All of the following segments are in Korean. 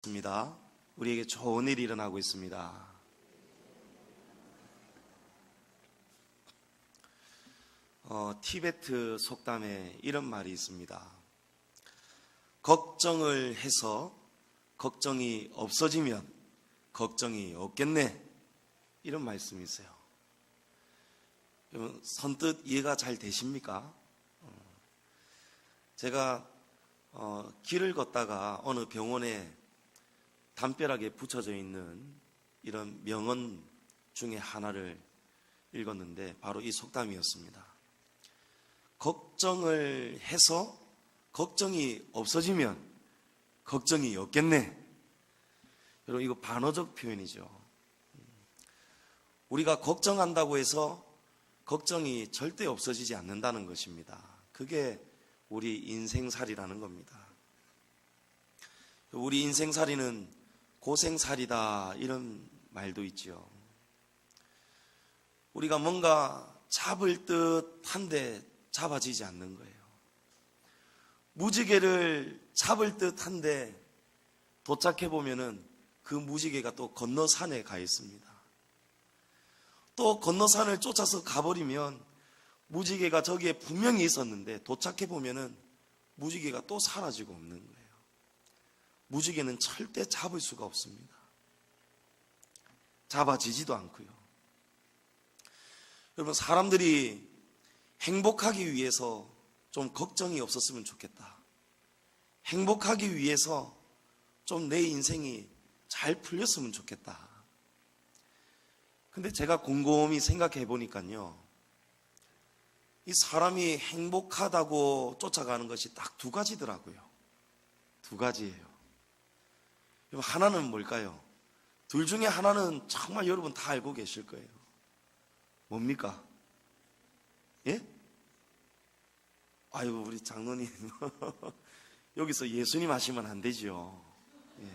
있습니다. 우리에게 좋은 일이 일어나고 있습니다. 티베트 속담에 이런 말이 있습니다. 걱정을 해서 걱정이 없어지면 걱정이 없겠네, 이런 말씀이 있어요. 여러분, 선뜻 이해가 잘 되십니까? 제가 길을 걷다가 어느 병원에 담벼락에 붙여져 있는 이런 명언 중에 하나를 읽었는데 바로 이 속담이었습니다. 걱정을 해서 걱정이 없어지면 걱정이 없겠네. 여러분, 이거 반어적 표현이죠. 우리가 걱정한다고 해서 걱정이 절대 없어지지 않는다는 것입니다. 그게 우리 인생살이라는 겁니다. 우리 인생살이는 고생살이다, 이런 말도 있죠. 우리가 뭔가 잡을 듯한데 잡아지지 않는 거예요. 무지개를 잡을 듯한데 도착해 보면은 그 무지개가 또 건너 산에 가 있습니다. 또 건너 산을 쫓아서 가버리면 무지개가 저기에 분명히 있었는데 도착해 보면은 무지개가 또 사라지고 없는 거예요. 무지개는 절대 잡을 수가 없습니다. 잡아지지도 않고요. 여러분, 사람들이 행복하기 위해서 좀 걱정이 없었으면 좋겠다. 행복하기 위해서 좀 내 인생이 잘 풀렸으면 좋겠다. 근데 제가 곰곰이 생각해 보니까요, 이 사람이 행복하다고 쫓아가는 것이 딱 두 가지더라고요. 두 가지예요. 하나는 뭘까요? 둘 중에 하나는 정말 여러분 다 알고 계실 거예요. 뭡니까? 예? 아이고, 우리 장로님 여기서 예수님 하시면 안 되죠. 예.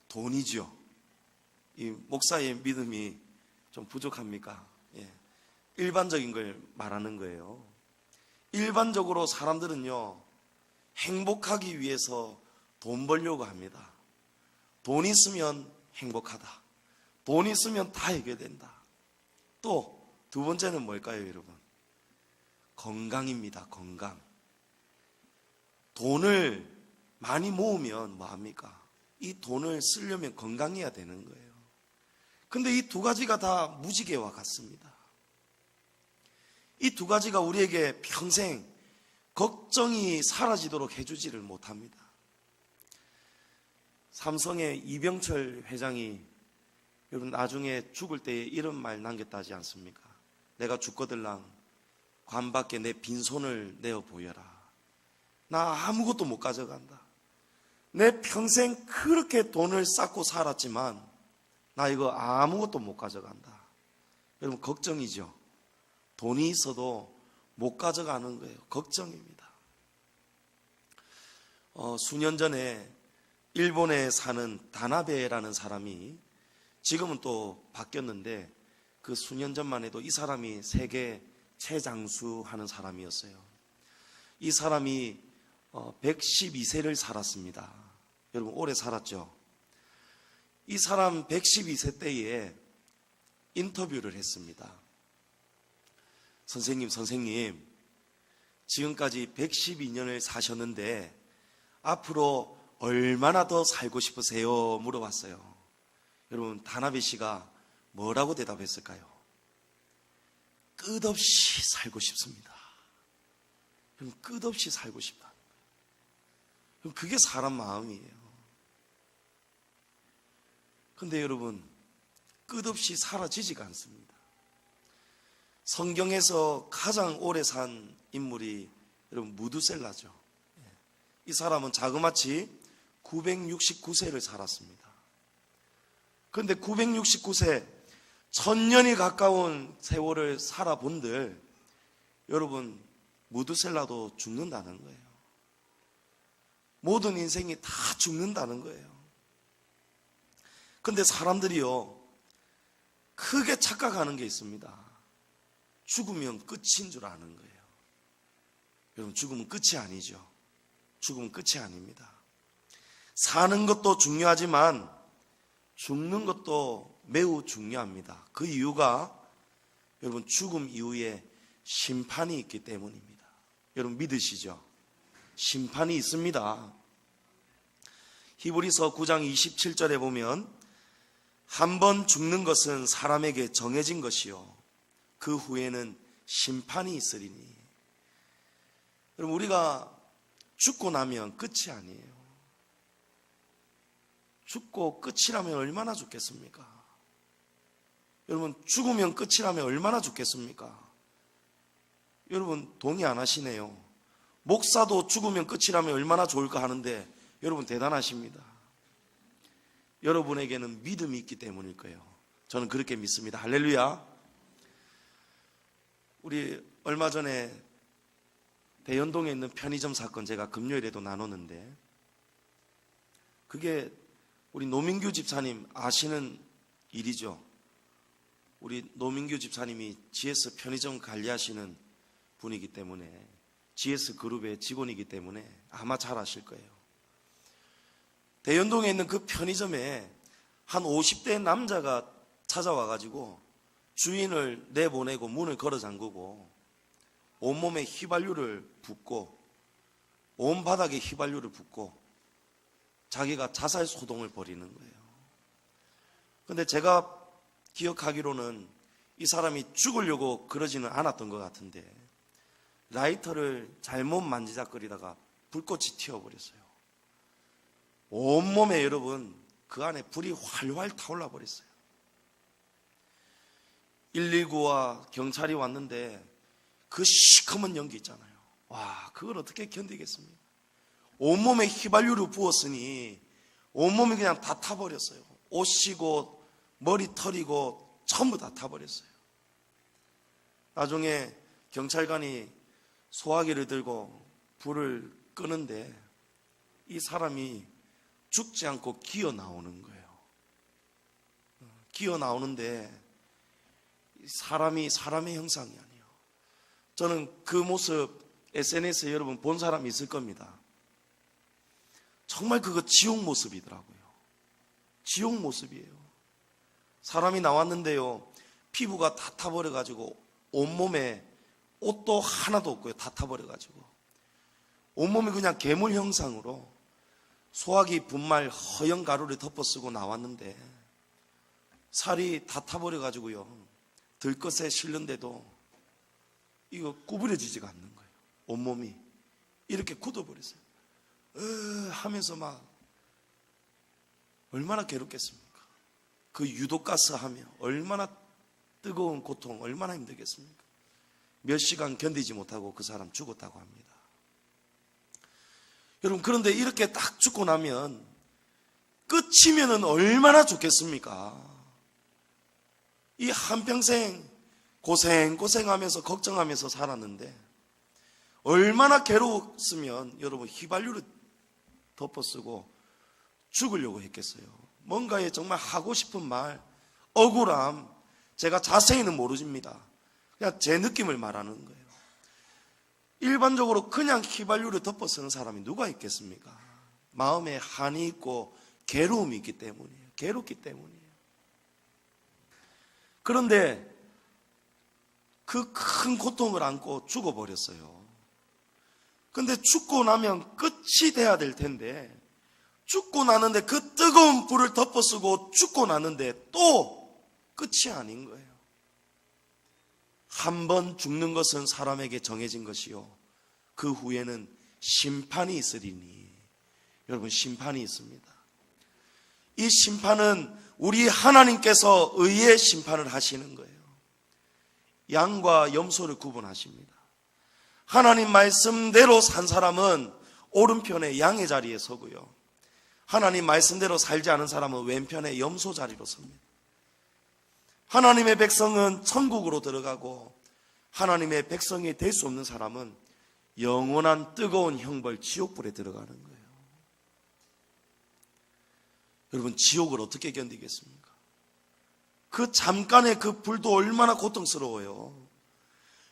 돈이죠. 이 목사의 믿음이 좀 부족합니까? 예. 일반적인 걸 말하는 거예요. 일반적으로 사람들은요, 행복하기 위해서 돈 벌려고 합니다. 돈 있으면 행복하다. 돈 있으면 다 해결된다. 또 두 번째는 뭘까요, 여러분? 건강입니다. 건강. 돈을 많이 모으면 뭐합니까? 이 돈을 쓰려면 건강해야 되는 거예요. 근데 이 두 가지가 다 무지개와 같습니다. 이 두 가지가 우리에게 평생 걱정이 사라지도록 해주지를 못합니다. 삼성의 이병철 회장이 여러분 나중에 죽을 때에 이런 말 남겼다 하지 않습니까? 내가 죽거들랑 관 밖에 내 빈손을 내어 보여라. 나 아무것도 못 가져간다. 내 평생 그렇게 돈을 쌓고 살았지만 나 이거 아무것도 못 가져간다. 여러분, 걱정이죠. 돈이 있어도 못 가져가는 거예요. 걱정입니다. 수년 전에 일본에 사는 다나베라는 사람이, 지금은 또 바뀌었는데 그 수년 전만 해도 이 사람이 세계 최장수 하는 사람이었어요. 이 사람이 112세를 살았습니다. 여러분, 오래 살았죠. 이 사람 112세 때에 인터뷰를 했습니다. 선생님, 지금까지 112년을 사셨는데 앞으로 얼마나 더 살고 싶으세요? 물어봤어요. 여러분, 다나베 씨가 뭐라고 대답했을까요? 끝없이 살고 싶습니다. 여러분, 끝없이 살고 싶다. 여러분, 그게 사람 마음이에요. 근데 여러분, 끝없이 사라지지가 않습니다. 성경에서 가장 오래 산 인물이 여러분 무두셀라죠. 이 사람은 자그마치 969세를 살았습니다. 그런데 969세, 1000년이 가까운 세월을 살아본들 여러분, 무두셀라도 죽는다는 거예요. 모든 인생이 다 죽는다는 거예요. 그런데 사람들이요, 크게 착각하는 게 있습니다. 죽으면 끝인 줄 아는 거예요. 여러분, 죽으면 끝이 아니죠. 죽으면 끝이 아닙니다. 사는 것도 중요하지만 죽는 것도 매우 중요합니다. 그 이유가 여러분 죽음 이후에 심판이 있기 때문입니다. 여러분 믿으시죠? 심판이 있습니다. 히브리서 9장 27절에 보면 한 번 죽는 것은 사람에게 정해진 것이요 그 후에는 심판이 있으리니. 여러분 우리가 죽고 나면 끝이 아니에요. 죽고 끝이라면 얼마나 좋겠습니까? 여러분 죽으면 끝이라면 얼마나 좋겠습니까? 여러분 동의 안 하시네요. 목사도 죽으면 끝이라면 얼마나 좋을까 하는데 여러분 대단하십니다. 여러분에게는 믿음이 있기 때문일 거예요. 저는 그렇게 믿습니다. 할렐루야. 우리 얼마 전에 대연동에 있는 편의점 사건 제가 금요일에도 나눴는데 그게 우리 노민규 집사님 아시는 일이죠. 우리 노민규 집사님이 GS 편의점 관리하시는 분이기 때문에 GS 그룹의 직원이기 때문에 아마 잘 아실 거예요. 대연동에 있는 그 편의점에 한 50대 남자가 찾아와가지고 주인을 내보내고 문을 걸어 잠그고 온몸에 휘발유를 붓고 온 바닥에 휘발유를 붓고 자기가 자살 소동을 벌이는 거예요. 근데 제가 기억하기로는 이 사람이 죽으려고 그러지는 않았던 것 같은데 라이터를 잘못 만지작거리다가 불꽃이 튀어버렸어요. 온몸에 여러분 그 안에 불이 활활 타올라 버렸어요. 119와 경찰이 왔는데 그 시커먼 연기 있잖아요. 와, 그걸 어떻게 견디겠습니까? 온몸에 휘발유를 부었으니 온몸이 그냥 다 타버렸어요. 옷이고 머리털이고 전부 다 타버렸어요. 나중에 경찰관이 소화기를 들고 불을 끄는데 이 사람이 죽지 않고 기어 나오는 거예요. 기어 나오는데 사람이 사람의 형상이 아니에요. 저는 그 모습 SNS에 여러분 본 사람이 있을 겁니다. 정말 그거 지옥 모습이더라고요. 지옥 모습이에요. 사람이 나왔는데요, 피부가 다 타버려가지고 온몸에 옷도 하나도 없고요, 다 타버려가지고 온몸이 그냥 괴물 형상으로 소화기 분말 허연 가루를 덮어쓰고 나왔는데 살이 다 타버려가지고요, 들것에 실는데도 이거 구부려지지가 않는 거예요. 온몸이 이렇게 굳어버렸어요. 하면서 막 얼마나 괴롭겠습니까? 그 유독가스 하며 얼마나 뜨거운 고통, 얼마나 힘들겠습니까? 몇 시간 견디지 못하고 그 사람 죽었다고 합니다. 여러분, 그런데 이렇게 딱 죽고 나면 끝이면은 얼마나 좋겠습니까? 이 한평생 고생하면서 걱정하면서 살았는데 얼마나 괴로웠으면 여러분 휘발유를 덮어쓰고 죽으려고 했겠어요. 뭔가에 정말 하고 싶은 말, 억울함, 제가 자세히는 모르집니다. 그냥 제 느낌을 말하는 거예요. 일반적으로 그냥 휘발유를 덮어쓰는 사람이 누가 있겠습니까? 마음에 한이 있고 괴로움이 있기 때문이에요. 괴롭기 때문이에요. 그런데 그 큰 고통을 안고 죽어버렸어요. 근데 죽고 나면 끝이 돼야 될 텐데 죽고 나는데 그 뜨거운 불을 덮어쓰고 죽고 나는데 또 끝이 아닌 거예요. 한 번 죽는 것은 사람에게 정해진 것이요 그 후에는 심판이 있으리니. 여러분, 심판이 있습니다. 이 심판은 우리 하나님께서 의의 심판을 하시는 거예요. 양과 염소를 구분하십니다. 하나님 말씀대로 산 사람은 오른편에 양의 자리에 서고요, 하나님 말씀대로 살지 않은 사람은 왼편에 염소 자리로 섭니다. 하나님의 백성은 천국으로 들어가고 하나님의 백성이 될 수 없는 사람은 영원한 뜨거운 형벌 지옥불에 들어가는 거예요. 여러분, 지옥을 어떻게 견디겠습니까? 그 잠깐의 그 불도 얼마나 고통스러워요.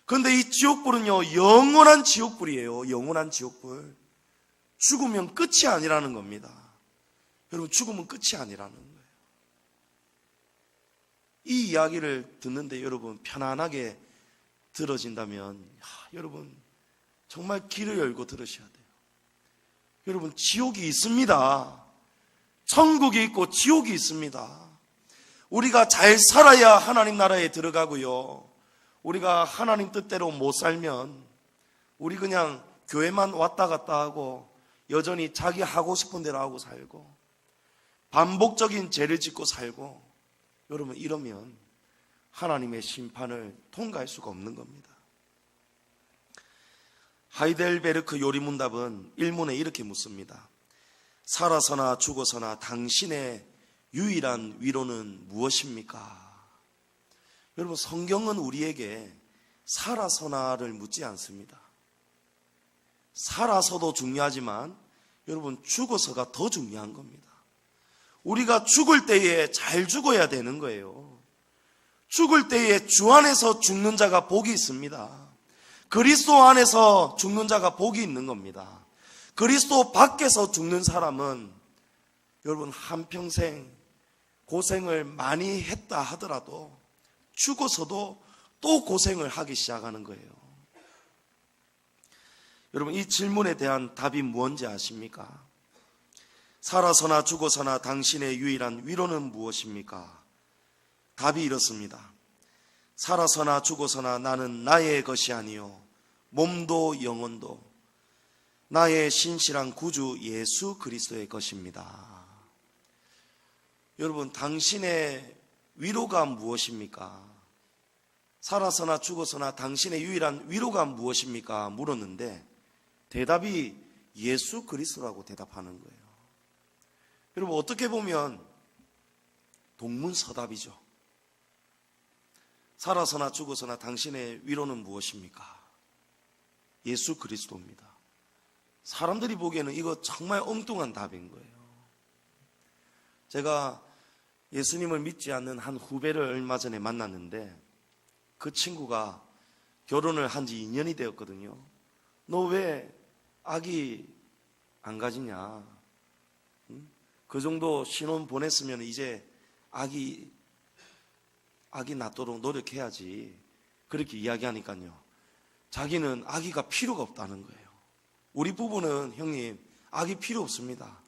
그런데 이 지옥불은요, 영원한 지옥불이에요. 영원한 지옥불. 죽으면 끝이 아니라는 겁니다. 여러분, 죽음은 끝이 아니라는 거예요. 이 이야기를 듣는데 여러분 편안하게 들어진다면 여러분 정말 귀를 열고 들으셔야 돼요. 여러분, 지옥이 있습니다. 천국이 있고 지옥이 있습니다. 우리가 잘 살아야 하나님 나라에 들어가고요, 우리가 하나님 뜻대로 못 살면 우리 그냥 교회만 왔다 갔다 하고 여전히 자기 하고 싶은 대로 하고 살고 반복적인 죄를 짓고 살고, 여러분 이러면 하나님의 심판을 통과할 수가 없는 겁니다. 하이델베르크 요리문답은 1문에 이렇게 묻습니다. 살아서나 죽어서나 당신의 유일한 위로는 무엇입니까? 여러분, 성경은 우리에게 살아서나를 묻지 않습니다. 살아서도 중요하지만 여러분, 죽어서가 더 중요한 겁니다. 우리가 죽을 때에 잘 죽어야 되는 거예요. 죽을 때에 주 안에서 죽는 자가 복이 있습니다. 그리스도 안에서 죽는 자가 복이 있는 겁니다. 그리스도 밖에서 죽는 사람은 여러분 한평생 고생을 많이 했다 하더라도 죽어서도 또 고생을 하기 시작하는 거예요. 여러분, 이 질문에 대한 답이 무엇인지 아십니까? 살아서나 죽어서나 당신의 유일한 위로는 무엇입니까? 답이 이렇습니다. 살아서나 죽어서나 나는 나의 것이 아니요 몸도 영혼도 나의 신실한 구주 예수 그리스도의 것입니다. 여러분, 당신의 위로가 무엇입니까? 살아서나 죽어서나 당신의 유일한 위로가 무엇입니까? 물었는데 대답이 예수 그리스도라고 대답하는 거예요. 여러분, 어떻게 보면 동문서답이죠. 살아서나 죽어서나 당신의 위로는 무엇입니까? 예수 그리스도입니다. 사람들이 보기에는 이거 정말 엉뚱한 답인 거예요. 제가 예수님을 믿지 않는 한 후배를 얼마 전에 만났는데 그 친구가 결혼을 한 지 2년이 되었거든요. 너 왜 아기 안 가지냐? 그 정도 신혼 보냈으면 이제 아기 낳도록 노력해야지. 그렇게 이야기하니까요, 자기는 아기가 필요가 없다는 거예요. 우리 부부는 형님 아기 필요 없습니다.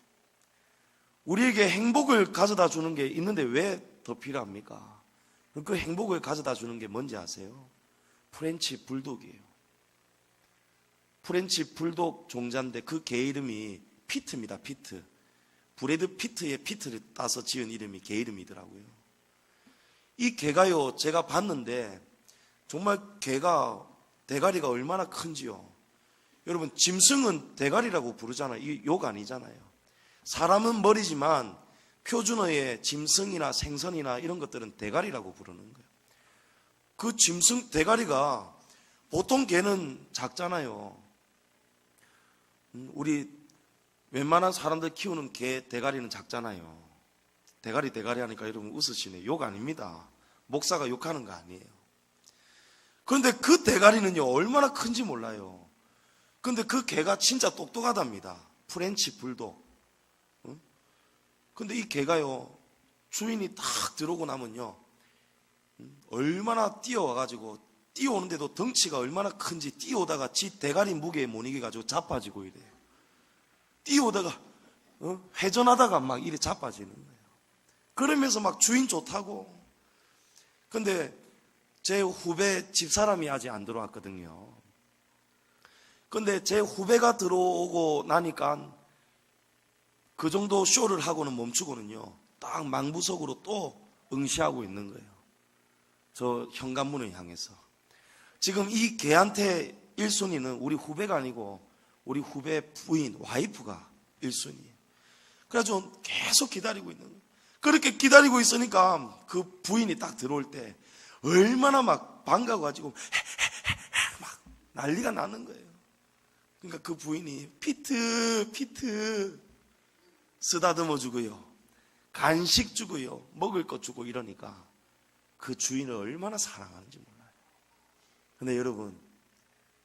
우리에게 행복을 가져다 주는 게 있는데 왜 더 필요합니까? 그 행복을 가져다 주는 게 뭔지 아세요? 프렌치 불독이에요. 프렌치 불독 종자인데 그 개 이름이 피트입니다. 피트. 브래드 피트의 피트를 따서 지은 이름이 개 이름이더라고요. 이 개가요, 제가 봤는데 정말 개가 대가리가 얼마나 큰지요. 여러분, 짐승은 대가리라고 부르잖아요. 이게 욕 아니잖아요. 사람은 머리지만 표준어의 짐승이나 생선이나 이런 것들은 대가리라고 부르는 거예요. 그 짐승 대가리가, 보통 개는 작잖아요. 우리 웬만한 사람들 키우는 개 대가리는 작잖아요. 대가리 하니까 여러분 웃으시네. 욕 아닙니다. 목사가 욕하는 거 아니에요. 그런데 그 대가리는요 얼마나 큰지 몰라요. 그런데 그 개가 진짜 똑똑하답니다. 프렌치 불독. 근데 이 개가요, 주인이 딱 들어오고 나면요 얼마나 뛰어와가지고, 뛰어오는데도 덩치가 얼마나 큰지 뛰어오다가 지 대가리 무게에 못 이겨가지고 자빠지고 이래요. 뛰어오다가 회전하다가 막 이래 자빠지는 거예요. 그러면서 막 주인 좋다고. 근데 제 후배 집사람이 아직 안 들어왔거든요. 근데 제 후배가 들어오고 나니까 그 정도 쇼를 하고는 멈추고는요 딱 망부석으로 또 응시하고 있는 거예요. 저 현관문을 향해서. 지금 이 개한테 1순위는 우리 후배가 아니고 우리 후배 부인, 와이프가 1순위예요. 그래가지고 계속 기다리고 있는 거예요. 그렇게 기다리고 있으니까 그 부인이 딱 들어올 때 얼마나 막 반가워가지고 막 난리가 나는 거예요. 그러니까 그 부인이 피트 쓰다듬어 주고요, 간식 주고요, 먹을 것 주고 이러니까 그 주인을 얼마나 사랑하는지 몰라요. 근데 여러분,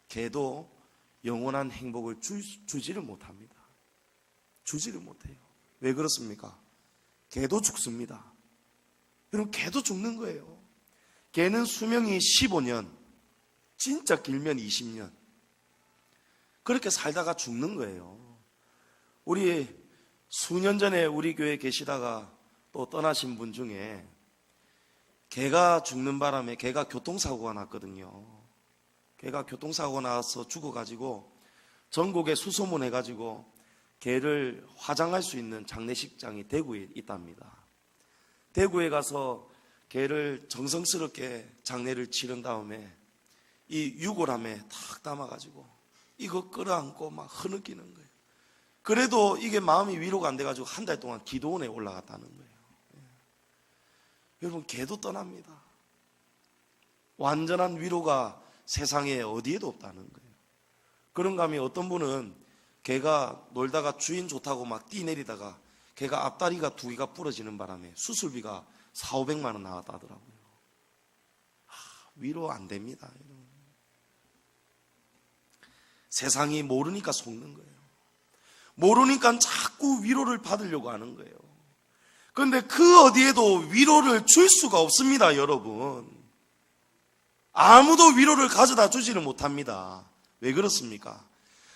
개도 영원한 행복을 주지를 못합니다. 주지를 못해요. 왜 그렇습니까? 개도 죽습니다. 여러분, 개도 죽는 거예요. 개는 수명이 15년, 진짜 길면 20년. 그렇게 살다가 죽는 거예요. 우리 수년 전에 우리 교회에 계시다가 또 떠나신 분 중에 개가 죽는 바람에 개가 교통사고가 났거든요. 개가 교통사고가 나서 죽어가지고 전국에 수소문해가지고 개를 화장할 수 있는 장례식장이 대구에 있답니다. 대구에 가서 개를 정성스럽게 장례를 치른 다음에 이 유골함에 탁 담아가지고 이거 끌어안고 막 흐느끼는 거예요. 그래도 이게 마음이 위로가 안 돼가지고 한 달 동안 기도원에 올라갔다는 거예요. 여러분, 개도 떠납니다. 완전한 위로가 세상에 어디에도 없다는 거예요. 그런가 하면 어떤 분은 개가 놀다가 주인 좋다고 막 뛰내리다가 개가 앞다리가 두 개가 부러지는 바람에 수술비가 400~500만 원 나왔다 하더라고요. 위로 안 됩니다. 여러분. 세상이 모르니까 속는 거예요. 모르니까 자꾸 위로를 받으려고 하는 거예요. 그런데 그 어디에도 위로를 줄 수가 없습니다, 여러분. 아무도 위로를 가져다 주지는 못합니다. 왜 그렇습니까?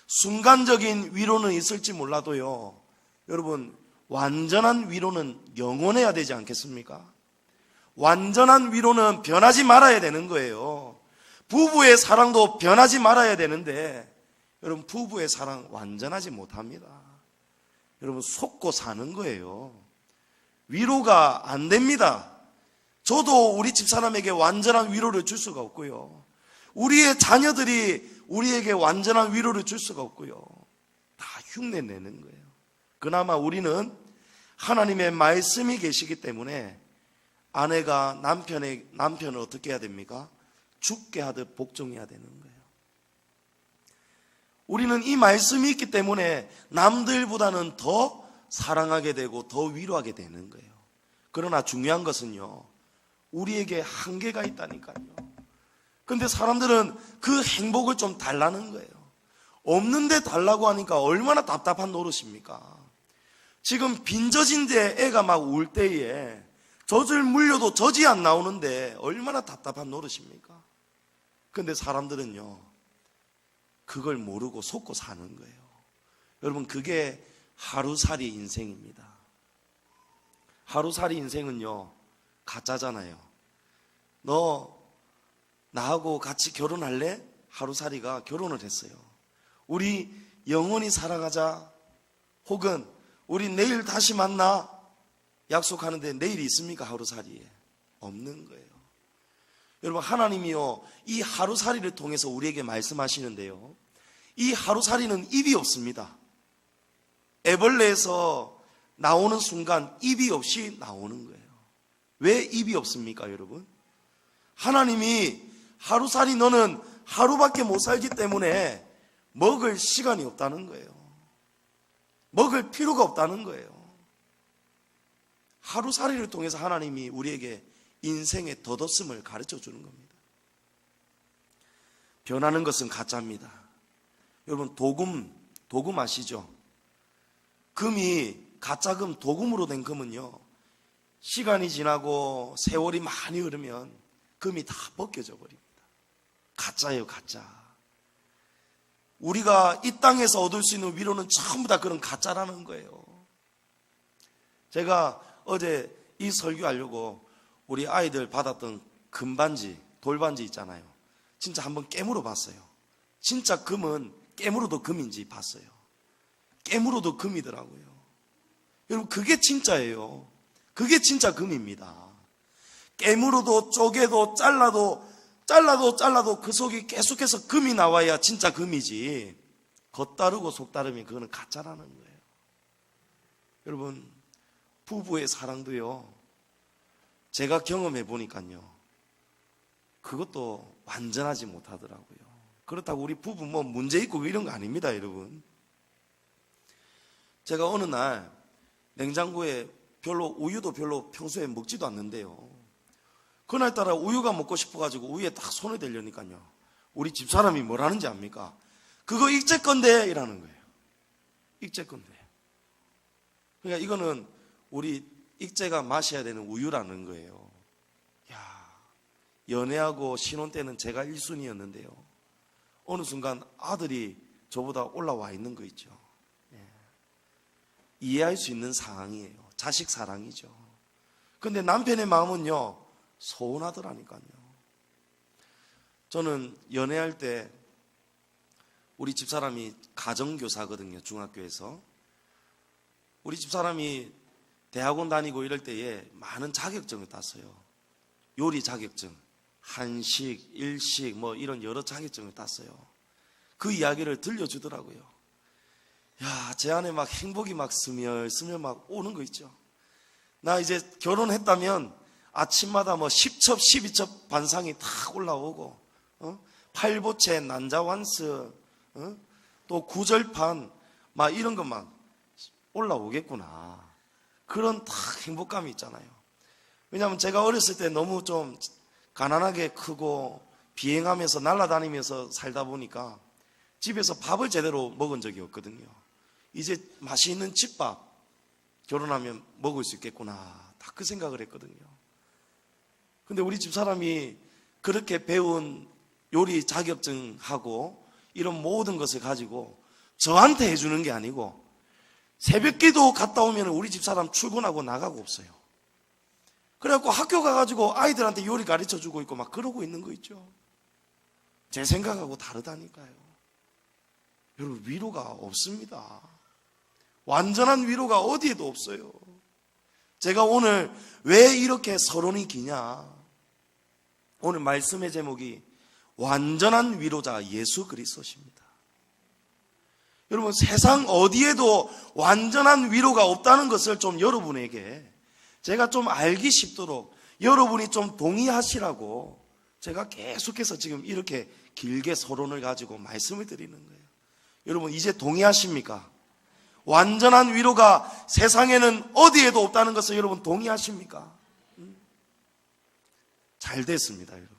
순간적인 위로는 있을지 몰라도요, 여러분, 완전한 위로는 영원해야 되지 않겠습니까? 완전한 위로는 변하지 말아야 되는 거예요. 부부의 사랑도 변하지 말아야 되는데 여러분, 부부의 사랑 완전하지 못합니다. 여러분, 속고 사는 거예요. 위로가 안 됩니다. 저도 우리 집사람에게 완전한 위로를 줄 수가 없고요. 우리의 자녀들이 우리에게 완전한 위로를 줄 수가 없고요. 다 흉내 내는 거예요. 그나마 우리는 하나님의 말씀이 계시기 때문에 아내가 남편을 어떻게 해야 됩니까? 죽게 하듯 복종해야 되는 거예요. 우리는 이 말씀이 있기 때문에 남들보다는 더 사랑하게 되고 더 위로하게 되는 거예요. 그러나 중요한 것은요, 우리에게 한계가 있다니까요. 근데 사람들은 그 행복을 좀 달라는 거예요. 없는데 달라고 하니까 얼마나 답답한 노릇입니까? 지금 빈젖인데 애가 막 울 때에 젖을 물려도 젖이 안 나오는데 얼마나 답답한 노릇입니까? 근데 사람들은요, 그걸 모르고 속고 사는 거예요. 여러분, 그게 하루살이 인생입니다. 하루살이 인생은요, 가짜잖아요. 너 나하고 같이 결혼할래? 하루살이가 결혼을 했어요. 우리 영원히 살아가자. 혹은 우리 내일 다시 만나. 약속하는데 내일이 있습니까? 하루살이에 없는 거예요. 여러분, 하나님이요, 이 하루살이를 통해서 우리에게 말씀하시는데요, 이 하루살이는 입이 없습니다. 애벌레에서 나오는 순간 입이 없이 나오는 거예요. 왜 입이 없습니까, 여러분? 하나님이 하루살이 너는 하루밖에 못 살기 때문에 먹을 시간이 없다는 거예요. 먹을 필요가 없다는 거예요. 하루살이를 통해서 하나님이 우리에게 인생의 덧없음을 가르쳐 주는 겁니다. 변하는 것은 가짜입니다. 여러분, 도금 아시죠? 금이, 가짜금, 도금으로 된 금은요, 시간이 지나고 세월이 많이 흐르면 금이 다 벗겨져 버립니다. 가짜예요, 가짜. 우리가 이 땅에서 얻을 수 있는 위로는 전부 다 그런 가짜라는 거예요. 제가 어제 이 설교하려고 우리 아이들 받았던 금반지, 돌반지 있잖아요. 진짜 한번 깨물어 봤어요. 진짜 금은 깨물어도 금인지 봤어요. 깨물어도 금이더라고요. 여러분, 그게 진짜예요. 그게 진짜 금입니다. 깨물어도 쪼개도 잘라도 그 속이 계속해서 금이 나와야 진짜 금이지, 겉다르고 속다르면 그거는 가짜라는 거예요. 여러분, 부부의 사랑도요, 제가 경험해 보니까요, 그것도 완전하지 못하더라고요. 그렇다고 우리 부부 뭐 문제 있고 이런 거 아닙니다, 여러분. 제가 어느 날 냉장고에 우유도 별로 평소에 먹지도 않는데요, 그날따라 우유가 먹고 싶어가지고 우유에 딱 손을 대려니까요, 우리 집사람이 뭐라는지 압니까? 그거 익제 건데 이라는 거예요. 익제 건데. 그러니까 이거는 우리 익제가 마셔야 되는 우유라는 거예요. 야, 연애하고 신혼 때는 제가 1순위였는데요. 어느 순간 아들이 저보다 올라와 있는 거 있죠. 예. 이해할 수 있는 상황이에요. 자식 사랑이죠. 근데 남편의 마음은요, 서운하더라니까요. 저는 연애할 때 우리 집사람이 가정교사거든요. 중학교에서. 우리 집사람이 대학원 다니고 이럴 때에 많은 자격증을 땄어요. 요리 자격증, 한식, 일식 뭐 이런 여러 자격증을 땄어요. 그 이야기를 들려주더라고요. 야, 제 안에 막 행복이 막 스며스며 막 오는 거 있죠. 나 이제 결혼했다면 아침마다 뭐 10첩, 12첩 반상이 탁 올라오고, 팔보채, 난자완스, 또 구절판, 막 이런 거 막 올라오겠구나. 그런 딱 행복감이 있잖아요. 왜냐하면 제가 어렸을 때 너무 좀 가난하게 크고 비행하면서 날아다니면서 살다 보니까 집에서 밥을 제대로 먹은 적이 없거든요. 이제 맛있는 집밥 결혼하면 먹을 수 있겠구나. 다 그 생각을 했거든요. 근데 우리 집사람이 그렇게 배운 요리 자격증하고 이런 모든 것을 가지고 저한테 해주는 게 아니고 새벽기도 갔다 오면 우리 집사람 출근하고 나가고 없어요. 그래갖고 학교 가가지고 아이들한테 요리 가르쳐주고 있고 막 그러고 있는 거 있죠. 제 생각하고 다르다니까요. 여러분, 위로가 없습니다. 완전한 위로가 어디에도 없어요. 제가 오늘 왜 이렇게 서론이 기냐? 오늘 말씀의 제목이 완전한 위로자 예수 그리스도십니다. 여러분, 세상 어디에도 완전한 위로가 없다는 것을 좀 여러분에게 제가 좀 알기 쉽도록 여러분이 좀 동의하시라고 제가 계속해서 지금 이렇게 길게 서론을 가지고 말씀을 드리는 거예요. 여러분, 이제 동의하십니까? 완전한 위로가 세상에는 어디에도 없다는 것을 여러분 동의하십니까? 잘 됐습니다, 여러분.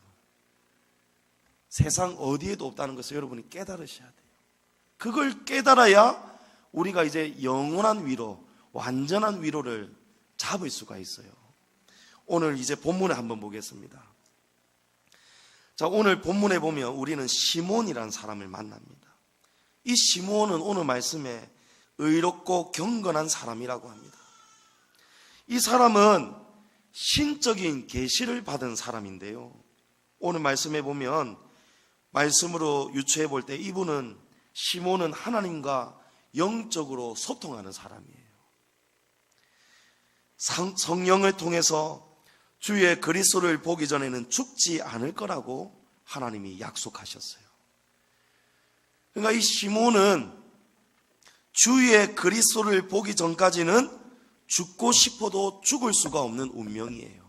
세상 어디에도 없다는 것을 여러분이 깨달으셔야 돼요. 그걸 깨달아야 우리가 이제 영원한 위로, 완전한 위로를 잡을 수가 있어요. 오늘 이제 본문에 한번 보겠습니다. 자, 오늘 본문에 보면 우리는 시몬이라는 사람을 만납니다. 이 시몬은 오늘 말씀에 의롭고 경건한 사람이라고 합니다. 이 사람은 신적인 계시를 받은 사람인데요. 오늘 말씀에 보면 말씀으로 유추해 볼 때 이분은 시몬은 하나님과 영적으로 소통하는 사람이에요. 성령을 통해서 주의 그리스도를 보기 전에는 죽지 않을 거라고 하나님이 약속하셨어요. 그러니까 이 시몬은 주의 그리스도를 보기 전까지는 죽고 싶어도 죽을 수가 없는 운명이에요.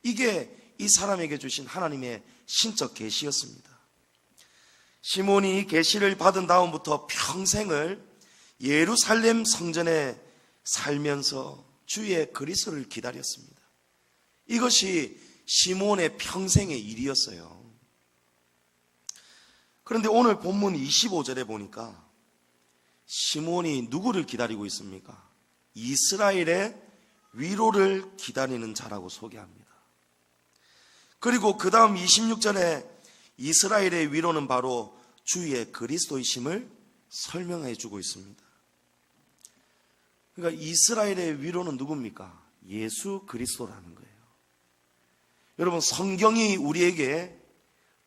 이게 이 사람에게 주신 하나님의 신적 계시였습니다. 시몬이 이 계시를 받은 다음부터 평생을 예루살렘 성전에 살면서 주의 그리스도를 기다렸습니다. 이것이 시몬의 평생의 일이었어요. 그런데 오늘 본문 25절에 보니까 시몬이 누구를 기다리고 있습니까? 이스라엘의 위로를 기다리는 자라고 소개합니다. 그리고 그 다음 26절에 이스라엘의 위로는 바로 주의 그리스도이심을 설명해 주고 있습니다. 그러니까 이스라엘의 위로는 누굽니까? 예수 그리스도라는 거예요. 여러분, 성경이 우리에게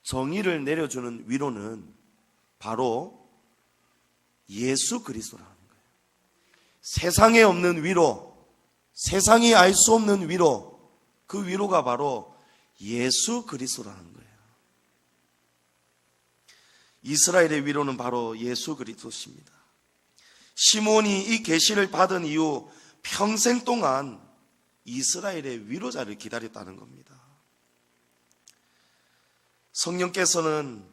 정의를 내려주는 위로는 바로 예수 그리스도라는 거예요. 세상에 없는 위로, 세상이 알 수 없는 위로, 그 위로가 바로 예수 그리스도라는 거예요. 이스라엘의 위로는 바로 예수 그리스도십니다. 시몬이 이 계시를 받은 이후 평생 동안 이스라엘의 위로자를 기다렸다는 겁니다. 성령께서는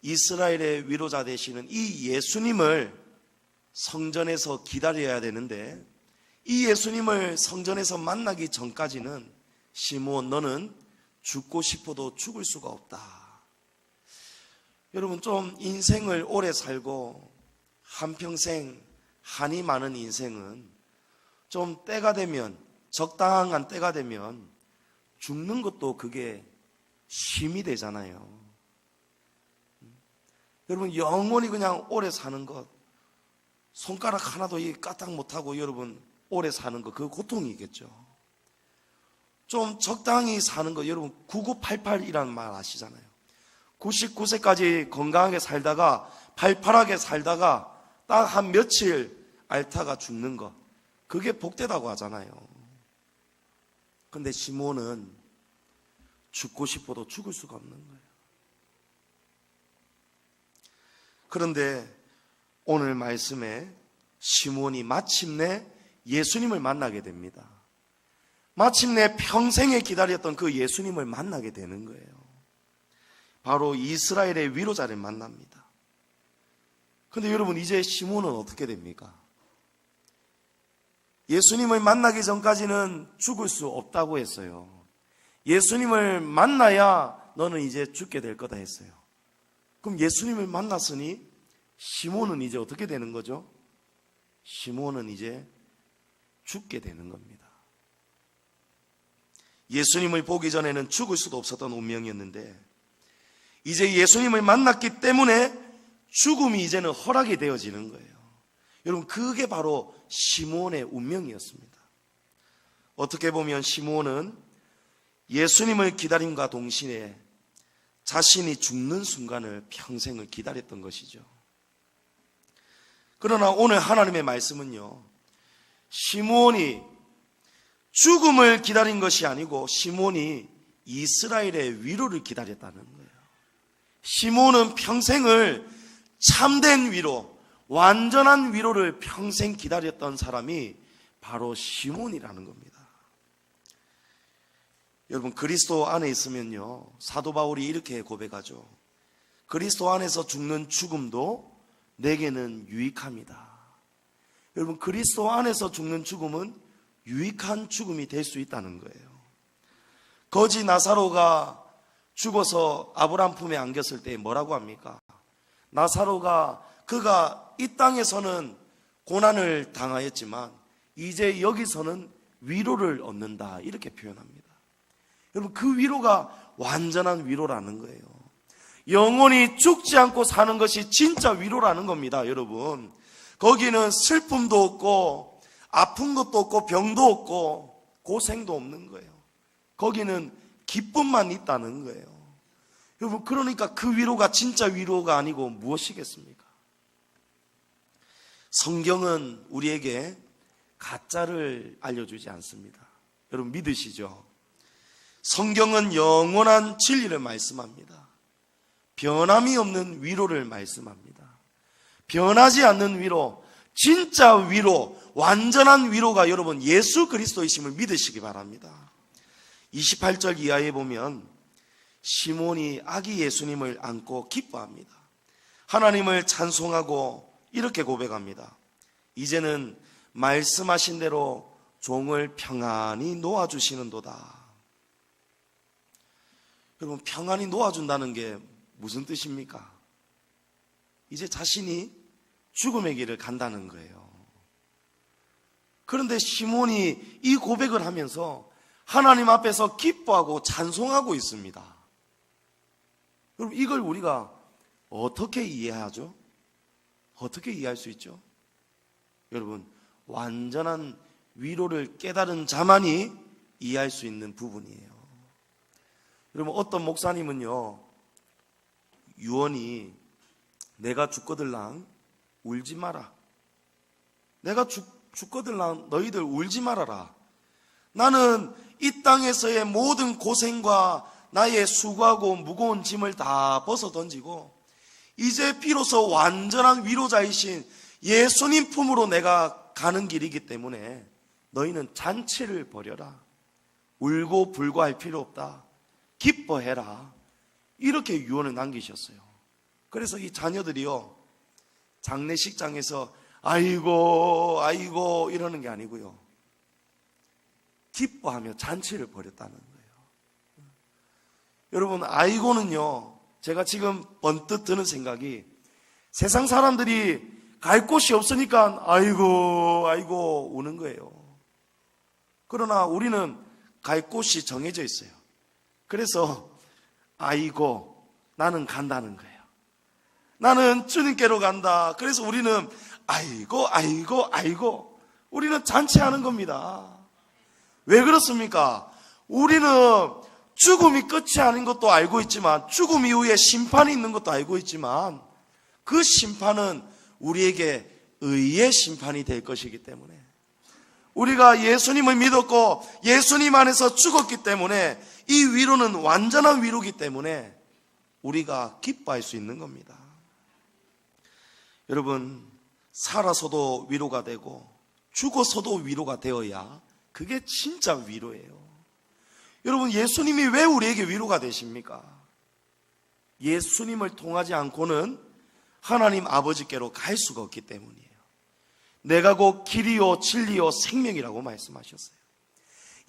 이스라엘의 위로자 되시는 이 예수님을 성전에서 기다려야 되는데, 이 예수님을 성전에서 만나기 전까지는 시몬, 너는 죽고 싶어도 죽을 수가 없다. 여러분, 좀 인생을 오래 살고 한평생 한이 많은 인생은 좀 때가 되면, 적당한 때가 되면 죽는 것도 그게 쉼이 되잖아요. 여러분, 영원히 그냥 오래 사는 것, 손가락 하나도 까딱 못하고 여러분 오래 사는 것, 그 고통이겠죠. 좀 적당히 사는 것, 여러분 9988이라는 말 아시잖아요. 99세까지 건강하게 살다가 팔팔하게 살다가 딱 한 며칠 앓다가 죽는 것, 그게 복되다고 하잖아요. 근데 시몬은 죽고 싶어도 죽을 수가 없는 거예요. 그런데 오늘 말씀에 시몬이 마침내 예수님을 만나게 됩니다. 마침내 평생에 기다렸던 그 예수님을 만나게 되는 거예요. 바로 이스라엘의 위로자를 만납니다. 그런데 여러분, 이제 시몬은 어떻게 됩니까? 예수님을 만나기 전까지는 죽을 수 없다고 했어요. 예수님을 만나야 너는 이제 죽게 될 거다 했어요. 그럼 예수님을 만났으니 시몬은 이제 어떻게 되는 거죠? 시몬은 이제 죽게 되는 겁니다. 예수님을 보기 전에는 죽을 수도 없었던 운명이었는데 이제 예수님을 만났기 때문에 죽음이 이제는 허락이 되어지는 거예요. 여러분, 그게 바로 시몬의 운명이었습니다. 어떻게 보면 시몬은 예수님을 기다림과 동시에 자신이 죽는 순간을 평생을 기다렸던 것이죠. 그러나 오늘 하나님의 말씀은요, 시몬이 죽음을 기다린 것이 아니고 시몬이 이스라엘의 위로를 기다렸다는 거예요. 시몬은 평생을 참된 위로, 완전한 위로를 평생 기다렸던 사람이 바로 시몬이라는 겁니다. 여러분, 그리스도 안에 있으면요, 사도 바울이 이렇게 고백하죠. 그리스도 안에서 죽는 죽음도 내게는 유익합니다. 여러분, 그리스도 안에서 죽는 죽음은 유익한 죽음이 될 수 있다는 거예요. 거지 나사로가 죽어서 아브라함 품에 안겼을 때 뭐라고 합니까? 나사로가 그가 이 땅에서는 고난을 당하였지만 이제 여기서는 위로를 얻는다, 이렇게 표현합니다. 여러분, 그 위로가 완전한 위로라는 거예요. 영원히 죽지 않고 사는 것이 진짜 위로라는 겁니다. 여러분, 거기는 슬픔도 없고 아픈 것도 없고 병도 없고 고생도 없는 거예요. 거기는 기쁨만 있다는 거예요. 여러분, 그러니까 그 위로가 진짜 위로가 아니고 무엇이겠습니까? 성경은 우리에게 가짜를 알려주지 않습니다. 여러분, 믿으시죠? 성경은 영원한 진리를 말씀합니다. 변함이 없는 위로를 말씀합니다. 변하지 않는 위로, 진짜 위로, 완전한 위로가 여러분 예수 그리스도이심을 믿으시기 바랍니다. 28절 이하에 보면 시몬이 아기 예수님을 안고 기뻐합니다. 하나님을 찬송하고 이렇게 고백합니다. 이제는 말씀하신 대로 종을 평안히 놓아주시는도다. 여러분, 평안히 놓아준다는 게 무슨 뜻입니까? 이제 자신이 죽음의 길을 간다는 거예요. 그런데 시몬이 이 고백을 하면서 하나님 앞에서 기뻐하고 찬송하고 있습니다. 여러분, 이걸 우리가 어떻게 이해하죠? 어떻게 이해할 수 있죠? 여러분, 완전한 위로를 깨달은 자만이 이해할 수 있는 부분이에요. 여러분, 어떤 목사님은요, 유언이 내가 죽거들랑 울지 마라. 내가 죽거들랑 너희들 울지 말아라. 나는 이 땅에서의 모든 고생과 나의 수고하고 무거운 짐을 다 벗어 던지고 이제 비로소 완전한 위로자이신 예수님 품으로 내가 가는 길이기 때문에 너희는 잔치를 벌여라. 울고 불고할 필요 없다. 기뻐해라. 이렇게 유언을 남기셨어요. 그래서 이 자녀들이요, 장례식장에서 아이고 아이고 이러는 게 아니고요, 기뻐하며 잔치를 벌였다는 거예요. 여러분, 아이고는요, 제가 지금 번뜩 드는 생각이 세상 사람들이 갈 곳이 없으니까 아이고 아이고 우는 거예요. 그러나 우리는 갈 곳이 정해져 있어요. 그래서 아이고 나는 간다는 거예요. 나는 주님께로 간다. 그래서 우리는 아이고 우리는 잔치하는 겁니다. 왜 그렇습니까? 우리는 죽음이 끝이 아닌 것도 알고 있지만, 죽음 이후에 심판이 있는 것도 알고 있지만, 그 심판은 우리에게 의의 심판이 될 것이기 때문에, 우리가 예수님을 믿었고 예수님 안에서 죽었기 때문에 이 위로는 완전한 위로이기 때문에 우리가 기뻐할 수 있는 겁니다. 여러분, 살아서도 위로가 되고 죽어서도 위로가 되어야 그게 진짜 위로예요. 여러분, 예수님이 왜 우리에게 위로가 되십니까? 예수님을 통하지 않고는 하나님 아버지께로 갈 수가 없기 때문이에요. 내가 곧 길이요 진리요 생명이라고 말씀하셨어요.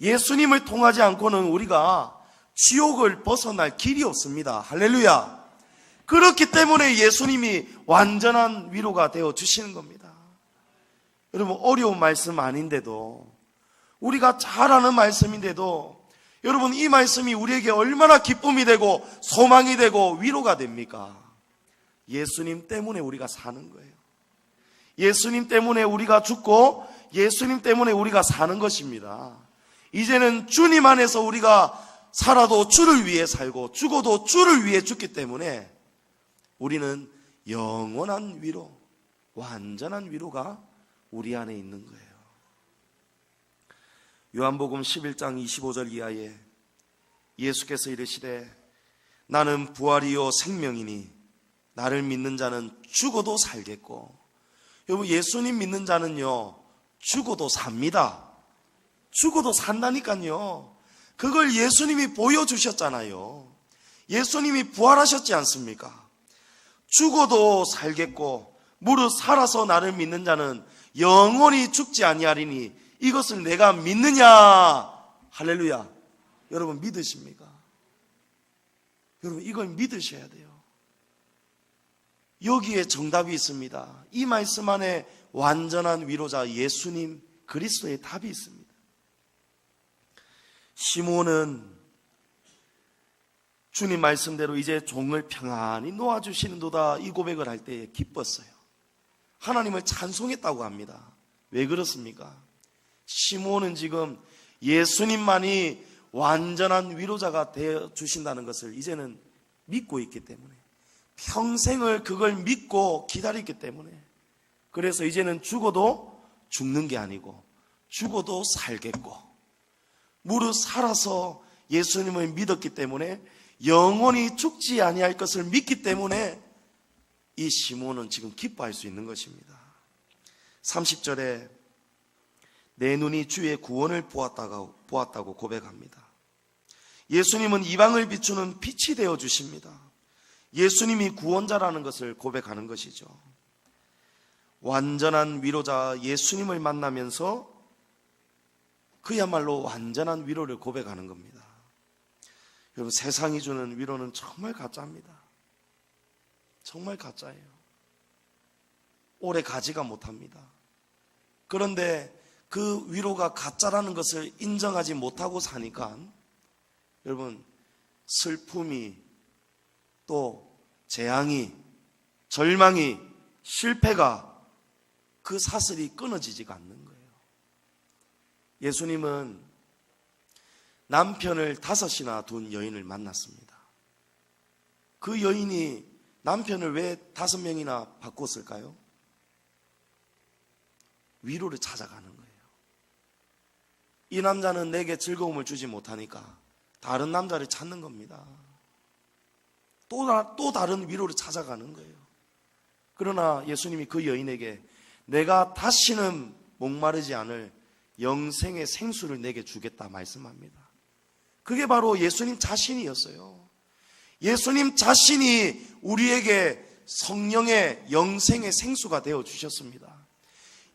예수님을 통하지 않고는 우리가 지옥을 벗어날 길이 없습니다. 할렐루야. 그렇기 때문에 예수님이 완전한 위로가 되어 주시는 겁니다. 여러분, 어려운 말씀 아닌데도, 우리가 잘 아는 말씀인데도, 여러분, 이 말씀이 우리에게 얼마나 기쁨이 되고 소망이 되고 위로가 됩니까? 예수님 때문에 우리가 사는 거예요. 예수님 때문에 우리가 죽고 예수님 때문에 우리가 사는 것입니다. 이제는 주님 안에서 우리가 살아도 주를 위해 살고 죽어도 주를 위해 죽기 때문에 우리는 영원한 위로, 완전한 위로가 우리 안에 있는 거예요. 요한복음 11장 25절 이하에 예수께서 이르시되 나는 부활이요 생명이니 나를 믿는 자는 죽어도 살겠고. 여러분, 예수님 믿는 자는요 죽어도 삽니다. 죽어도 산다니까요. 그걸 예수님이 보여주셨잖아요. 예수님이 부활하셨지 않습니까? 죽어도 살겠고 무릇 살아서 나를 믿는 자는 영원히 죽지 아니하리니 이것을 내가 믿느냐? 할렐루야. 여러분, 믿으십니까? 여러분, 이걸 믿으셔야 돼요. 여기에 정답이 있습니다. 이 말씀 안에 완전한 위로자 예수님 그리스도의 답이 있습니다. 시몬은 주님 말씀대로 이제 종을 평안히 놓아주시는도다 이 고백을 할 때에 기뻤어요. 하나님을 찬송했다고 합니다. 왜 그렇습니까? 시몬은 지금 예수님만이 완전한 위로자가 되어 주신다는 것을 이제는 믿고 있기 때문에, 평생을 그걸 믿고 기다렸기 때문에, 그래서 이제는 죽어도 죽는 게 아니고 죽어도 살겠고 무릇 살아서 예수님을 믿었기 때문에 영원히 죽지 아니할 것을 믿기 때문에 이 시몬은 지금 기뻐할 수 있는 것입니다. 30절에 내 눈이 주의 구원을 보았다고 고백합니다. 예수님은 이방을 비추는 빛이 되어 주십니다. 예수님이 구원자라는 것을 고백하는 것이죠. 완전한 위로자 예수님을 만나면서 그야말로 완전한 위로를 고백하는 겁니다. 여러분, 세상이 주는 위로는 정말 가짜입니다. 정말 가짜예요. 오래 가지가 못합니다. 그런데 그 위로가 가짜라는 것을 인정하지 못하고 사니까 여러분, 슬픔이, 또 재앙이, 절망이, 실패가 그 사슬이 끊어지지가 않는 거예요. 예수님은 남편을 5이나 둔 여인을 만났습니다. 그 여인이 남편을 왜 5명이나 바꿨을까요? 위로를 찾아가는 거예요. 이 남자는 내게 즐거움을 주지 못하니까 다른 남자를 찾는 겁니다. 또 다른 위로를 찾아가는 거예요. 그러나 예수님이 그 여인에게 내가 다시는 목마르지 않을 영생의 생수를 내게 주겠다 말씀합니다. 그게 바로 예수님 자신이었어요. 예수님 자신이 우리에게 성령의 영생의 생수가 되어 주셨습니다.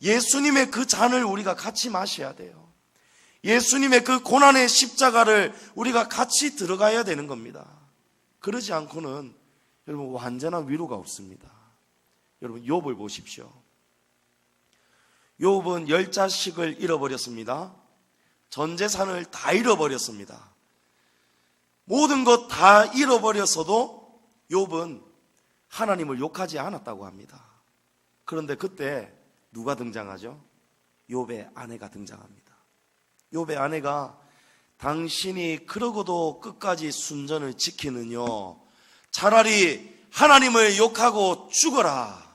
예수님의 그 잔을 우리가 같이 마셔야 돼요. 예수님의 그 고난의 십자가를 우리가 같이 들어가야 되는 겁니다. 그러지 않고는 여러분 완전한 위로가 없습니다. 여러분, 욥을 보십시오. 욥은 10자식을 잃어버렸습니다. 전 재산을 다 잃어버렸습니다. 모든 것 다 잃어버렸어도 욥은 하나님을 욕하지 않았다고 합니다. 그런데 그때 누가 등장하죠? 욥의 아내가 등장합니다. 욥의 아내가 당신이 그러고도 끝까지 순전을 지키느뇨, 차라리 하나님을 욕하고 죽어라.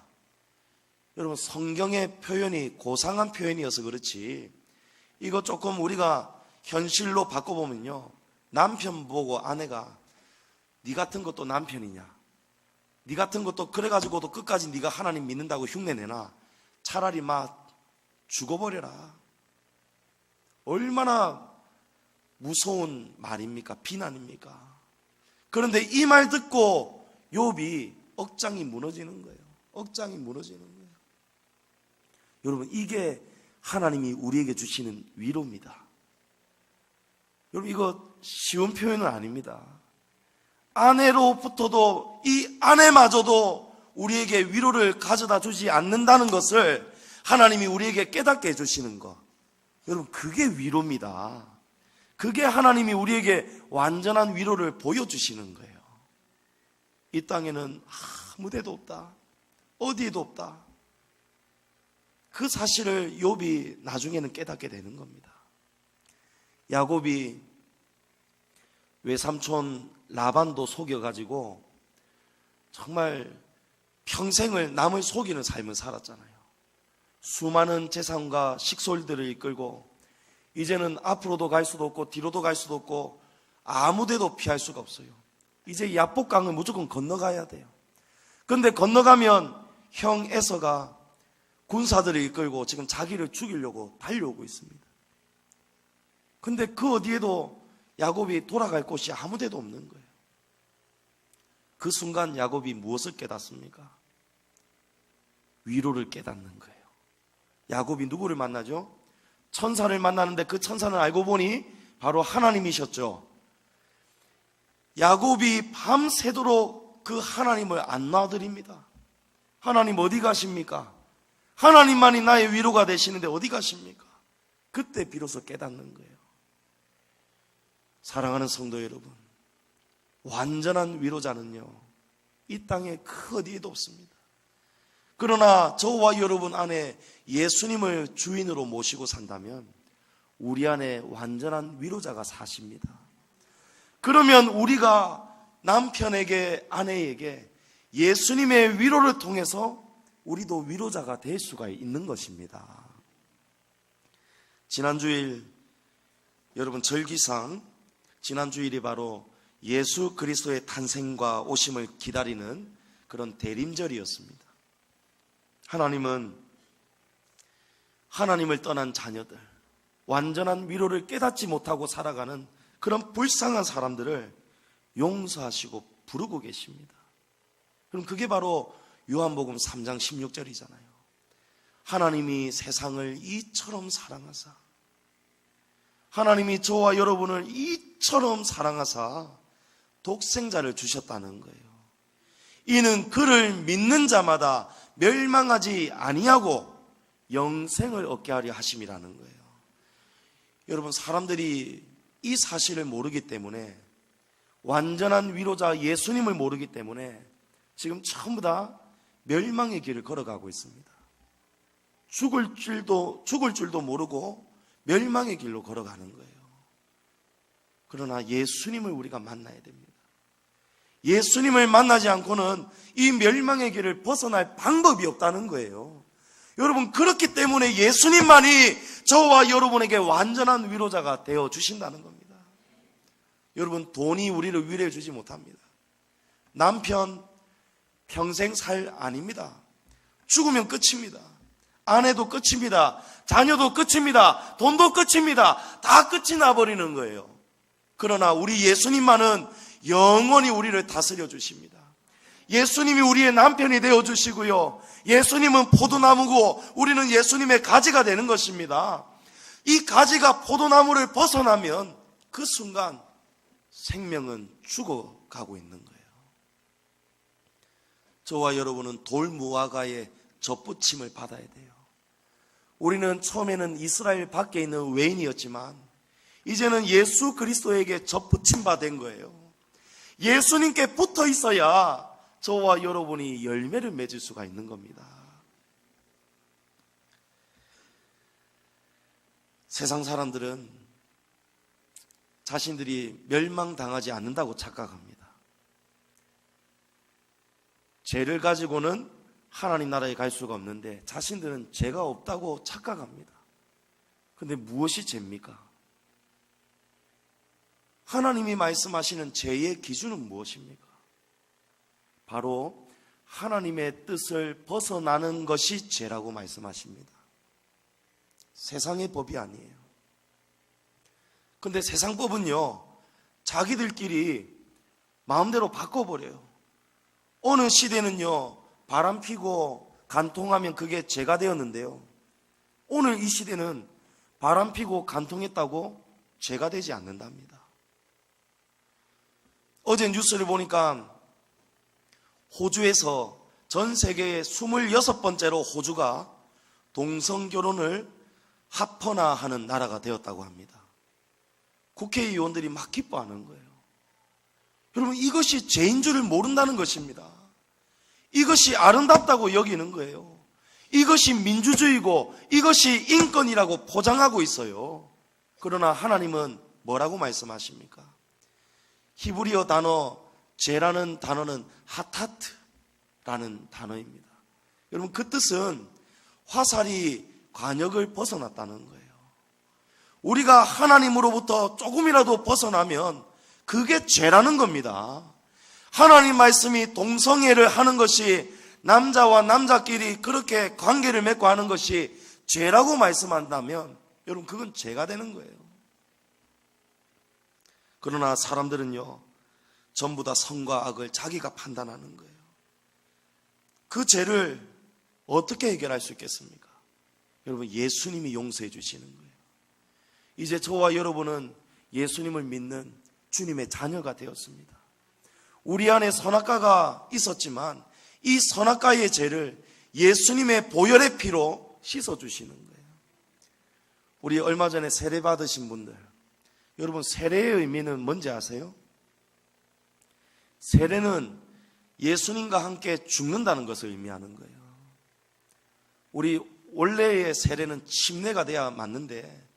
여러분, 성경의 표현이 고상한 표현이어서 그렇지, 이거 조금 우리가 현실로 바꿔보면요, 남편 보고 아내가 네 같은 것도 남편이냐, 네 같은 것도 그래가지고도 끝까지 네가 하나님 믿는다고 흉내내나, 차라리 막 죽어버려라. 얼마나 무서운 말입니까? 비난입니까? 그런데 이 말 듣고 욥이 억장이 무너지는 거예요. 억장이 무너지는 거예요. 여러분, 이게 하나님이 우리에게 주시는 위로입니다. 여러분, 이거 쉬운 표현은 아닙니다. 아내로부터도 이 아내마저도 우리에게 위로를 가져다 주지 않는다는 것을 하나님이 우리에게 깨닫게 해주시는 것, 여러분, 그게 위로입니다. 그게 하나님이 우리에게 완전한 위로를 보여주시는 거예요. 이 땅에는 아무 데도 없다, 어디에도 없다, 그 사실을 욥이 나중에는 깨닫게 되는 겁니다. 야곱이 외삼촌 라반도 속여가지고 정말 평생을 남을 속이는 삶을 살았잖아요. 수많은 재산과 식솔들을 이끌고 이제는 앞으로도 갈 수도 없고 뒤로도 갈 수도 없고 아무 데도 피할 수가 없어요. 이제 야복강을 무조건 건너가야 돼요. 그런데 건너가면 형 에서가 군사들을 이끌고 지금 자기를 죽이려고 달려오고 있습니다. 근데 그 어디에도 야곱이 돌아갈 곳이 아무 데도 없는 거예요. 그 순간 야곱이 무엇을 깨닫습니까? 위로를 깨닫는 거예요. 야곱이 누구를 만나죠? 천사를 만나는데 그 천사는 알고 보니 바로 하나님이셨죠. 야곱이 밤새도록 그 하나님을 안 놔드립니다. 하나님 어디 가십니까? 하나님만이 나의 위로가 되시는데 어디 가십니까? 그때 비로소 깨닫는 거예요. 사랑하는 성도 여러분, 완전한 위로자는요, 이 땅에 그 어디에도 없습니다. 그러나 저와 여러분 안에 예수님을 주인으로 모시고 산다면 우리 안에 완전한 위로자가 사십니다. 그러면 우리가 남편에게, 아내에게 예수님의 위로를 통해서 우리도 위로자가 될 수가 있는 것입니다. 지난주일 여러분 절기상, 지난주일이 바로 예수 그리스도의 탄생과 오심을 기다리는 그런 대림절이었습니다. 하나님은 하나님을 떠난 자녀들, 완전한 위로를 깨닫지 못하고 살아가는 그런 불쌍한 사람들을 용서하시고 부르고 계십니다. 그럼 그게 바로 요한복음 3장 16절이잖아요. 하나님이 세상을 이처럼 사랑하사, 하나님이 저와 여러분을 이처럼 사랑하사 독생자를 주셨다는 거예요. 이는 그를 믿는 자마다 멸망하지 아니하고 영생을 얻게 하려 하심이라는 거예요. 여러분, 사람들이 이 사실을 모르기 때문에, 완전한 위로자 예수님을 모르기 때문에 지금 전부 다 멸망의 길을 걸어가고 있습니다. 죽을 줄도 모르고 멸망의 길로 걸어가는 거예요. 그러나 예수님을 우리가 만나야 됩니다. 예수님을 만나지 않고는 이 멸망의 길을 벗어날 방법이 없다는 거예요. 여러분, 그렇기 때문에 예수님만이 저와 여러분에게 완전한 위로자가 되어 주신다는 겁니다. 여러분, 돈이 우리를 위로해 주지 못합니다. 남편 평생 살 아닙니다. 죽으면 끝입니다. 아내도 끝입니다. 자녀도 끝입니다. 돈도 끝입니다. 다 끝이 나버리는 거예요. 그러나 우리 예수님만은 영원히 우리를 다스려 주십니다. 예수님이 우리의 남편이 되어 주시고요, 예수님은 포도나무고 우리는 예수님의 가지가 되는 것입니다. 이 가지가 포도나무를 벗어나면 그 순간 생명은 죽어가고 있는 거예요. 저와 여러분은 돌무화과의 젖붙임을 받아야 돼요. 우리는 처음에는 이스라엘 밖에 있는 외인이었지만 이제는 예수 그리스도에게 접붙임 바 된 거예요. 예수님께 붙어 있어야 저와 여러분이 열매를 맺을 수가 있는 겁니다. 세상 사람들은 자신들이 멸망당하지 않는다고 착각합니다. 죄를 가지고는 하나님 나라에 갈 수가 없는데 자신들은 죄가 없다고 착각합니다. 그런데 무엇이 죄입니까? 하나님이 말씀하시는 죄의 기준은 무엇입니까? 바로 하나님의 뜻을 벗어나는 것이 죄라고 말씀하십니다. 세상의 법이 아니에요. 근데 세상 법은요, 자기들끼리 마음대로 바꿔버려요. 어느 시대는요, 바람 피고 간통하면 그게 죄가 되었는데요, 오늘 이 시대는 바람 피고 간통했다고 죄가 되지 않는답니다. 어제 뉴스를 보니까 호주에서 전 세계의 26번째로 호주가 동성결혼을 합헌화하는 나라가 되었다고 합니다. 국회의원들이 막 기뻐하는 거예요. 여러분, 이것이 죄인 줄을 모른다는 것입니다. 이것이 아름답다고 여기는 거예요. 이것이 민주주의고 이것이 인권이라고 포장하고 있어요. 그러나 하나님은 뭐라고 말씀하십니까? 히브리어 단어 죄라는 단어는 하타트라는 단어입니다. 여러분, 그 뜻은 화살이 관역을 벗어났다는 거예요. 우리가 하나님으로부터 조금이라도 벗어나면 그게 죄라는 겁니다. 하나님 말씀이 동성애를 하는 것이, 남자와 남자끼리 그렇게 관계를 맺고 하는 것이 죄라고 말씀한다면 여러분, 그건 죄가 되는 거예요. 그러나 사람들은요, 전부 다 선과 악을 자기가 판단하는 거예요. 그 죄를 어떻게 해결할 수 있겠습니까? 여러분, 예수님이 용서해 주시는 거예요. 이제 저와 여러분은 예수님을 믿는 주님의 자녀가 되었습니다. 우리 안에 선악과가 있었지만 이 선악과의 죄를 예수님의 보혈의 피로 씻어주시는 거예요. 우리 얼마 전에 세례 받으신 분들, 여러분, 세례의 의미는 뭔지 아세요? 세례는 예수님과 함께 죽는다는 것을 의미하는 거예요. 우리 원래의 세례는 침례가 돼야 맞는데,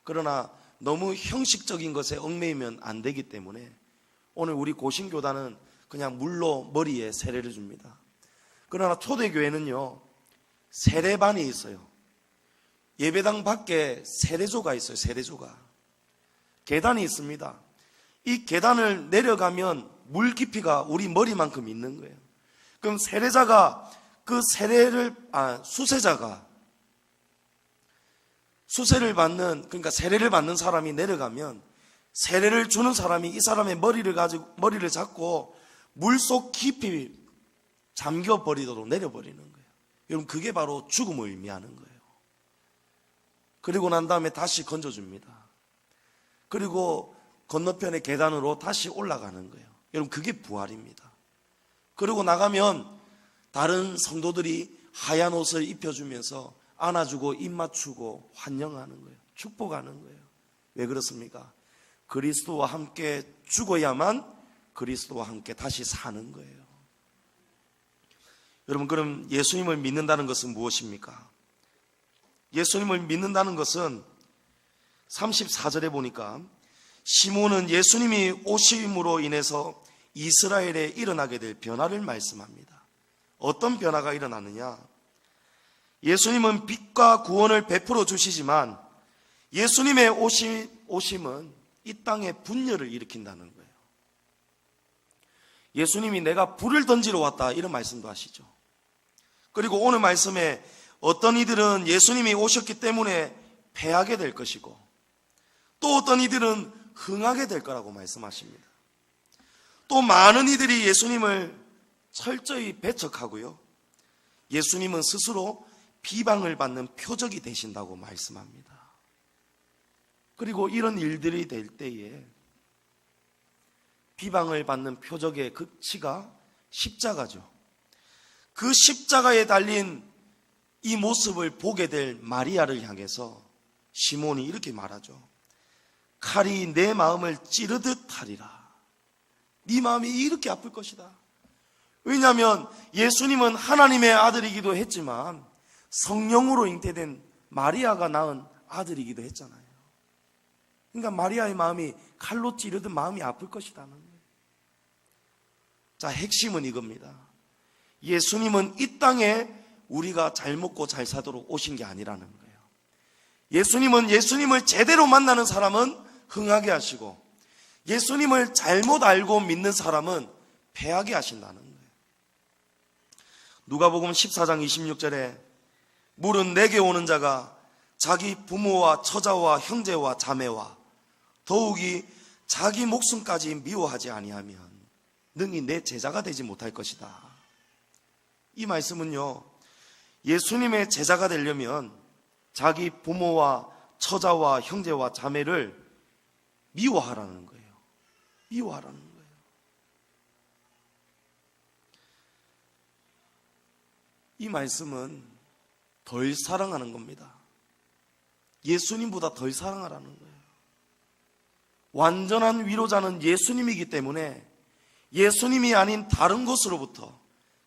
그러나 너무 형식적인 것에 얽매이면 안 되기 때문에 오늘 우리 고신교단은 그냥 물로 머리에 세례를 줍니다. 그러나 초대교회는요, 세례반이 있어요. 예배당 밖에 세례조가 있어요. 세례조가. 계단이 있습니다. 이 계단을 내려가면 물 깊이가 우리 머리만큼 있는 거예요. 그럼 세례자가 그 수세를 받는, 그러니까 세례를 받는 사람이 내려가면 세례를 주는 사람이 이 사람의 머리를 잡고 물속 깊이 잠겨버리도록 내려버리는 거예요. 여러분, 그게 바로 죽음을 의미하는 거예요. 그리고 난 다음에 다시 건져줍니다. 그리고 건너편의 계단으로 다시 올라가는 거예요. 여러분, 그게 부활입니다. 그리고 나가면 다른 성도들이 하얀 옷을 입혀주면서 안아주고 입 맞추고 환영하는 거예요. 축복하는 거예요. 왜 그렇습니까? 그리스도와 함께 죽어야만 그리스도와 함께 다시 사는 거예요. 여러분, 그럼 예수님을 믿는다는 것은 무엇입니까? 예수님을 믿는다는 것은 34절에 보니까 시몬은 예수님이 오심으로 인해서 이스라엘에 일어나게 될 변화를 말씀합니다. 어떤 변화가 일어나느냐? 예수님은 빛과 구원을 베풀어 주시지만 예수님의 오심은 이 땅에 분열을 일으킨다는 거예요. 예수님이 내가 불을 던지러 왔다, 이런 말씀도 하시죠. 그리고 오늘 말씀에 어떤 이들은 예수님이 오셨기 때문에 패하게 될 것이고 또 어떤 이들은 흥하게 될 거라고 말씀하십니다. 또 많은 이들이 예수님을 철저히 배척하고요, 예수님은 스스로 비방을 받는 표적이 되신다고 말씀합니다. 그리고 이런 일들이 될 때에 비방을 받는 표적의 극치가 십자가죠. 그 십자가에 달린 이 모습을 보게 될 마리아를 향해서 시몬이 이렇게 말하죠. 칼이 내 마음을 찌르듯 하리라. 네 마음이 이렇게 아플 것이다. 왜냐하면 예수님은 하나님의 아들이기도 했지만 성령으로 잉태된 마리아가 낳은 아들이기도 했잖아요. 그러니까 마리아의 마음이 칼로 찌르듯 마음이 아플 것이라는 거예요. 자, 핵심은 이겁니다. 예수님은 이 땅에 우리가 잘 먹고 잘 사도록 오신 게 아니라는 거예요. 예수님은 예수님을 제대로 만나는 사람은 흥하게 하시고, 예수님을 잘못 알고 믿는 사람은 패하게 하신다는 거예요. 누가복음 14장 26절에 물은 내게 오는 자가 자기 부모와 처자와 형제와 자매와 더욱이 자기 목숨까지 미워하지 아니하면 능히 내 제자가 되지 못할 것이다. 이 말씀은요, 예수님의 제자가 되려면 자기 부모와 처자와 형제와 자매를 미워하라는 거예요. 미워하라는 거예요. 이 말씀은 덜 사랑하는 겁니다. 예수님보다 덜 사랑하라는 거예요. 완전한 위로자는 예수님이기 때문에 예수님이 아닌 다른 곳으로부터,